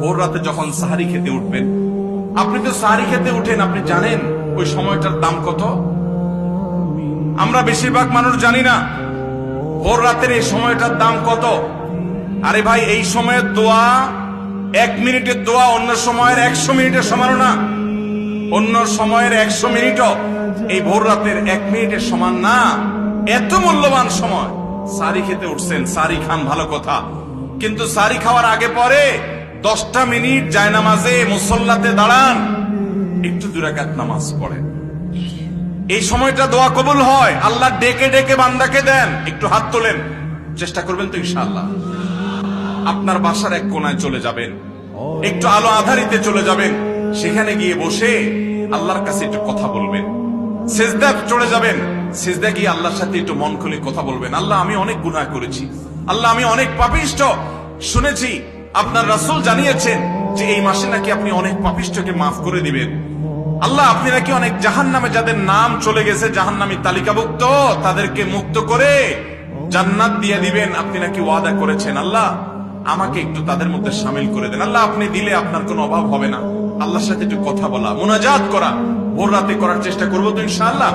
ভোর রাতে যখন সাহারি খেতে উঠবেন, আপনি তো সাহারি খেতে উঠেন, আপনি জানেন ওই সময়টার দাম কত? আমরা বেশিরভাগ মানুষ জানি না ভোর রাতের এই সময়টার দাম কত। আরে ভাই, এই সময়ের দোয়া 1 মিনিটের দোয়া অন্য সময়ের 100 মিনিটের সমান না। অন্য সময়ের 100 মিনিটও এই ভোর রাতের 1 মিনিটের সমান না। এত মূল্যবান সময়। সাহারি খেতে উঠছেন, সাহারি খান, ভালো কথা, কিন্তু সাহারি খাওয়ার আগে পরে 10টা মিনিট জায়নামাজে মুসল্লাতে দাঁড়ান, একটু 2 রাকাত নামাজ পড়েন। এই সময়টা দোয়া কবুল হয়। আল্লাহ ডেকে ডেকে বান্দাকে দেন। একটু হাত তোলেন, চেষ্টা করবেন তো ইনশাআল্লাহ। আপনার বাসার এক কোনায় চলে যাবেন, একটু আলো আধারিতে চলে যাবেন, সেখানে গিয়ে বসে আল্লাহর কাছে একটু কথা বলবেন। সিজদা চলে যাবেন, সিজদা গিয়ে আল্লাহর সাথে একটু মন খুলে কথা বলবেন। আল্লাহ, আমি অনেক গুনাহ করেছি, আল্লাহ আমি অনেক পাপিষ্ঠ। শুনেছি আপনার রাসূল জানিয়েছেন যে এই মাসে নাকি আপনি অনেক পাপিষ্ঠকে মাফ করে দিবেন। আল্লাহ, আপনি নাকি অনেক জাহান্নামে যাদের নাম চলে গেছে জাহান্নামী তালিকাভুক্ত, তাদেরকে মুক্ত করে জান্নাত দিয়ে দিবেন, আপনি নাকি ওয়াদা করেছেন। আল্লাহ, আমাকে একটু তাদের মধ্যে শামিল করে দেন। আল্লাহ, আপনি দিলে আপনার কোনো অভাব হবে না। আল্লাহর সাথে একটু কথা বলা, মুনাজাত করা ভোর রাতে করার চেষ্টা করবো তো ইনশাআল্লাহ।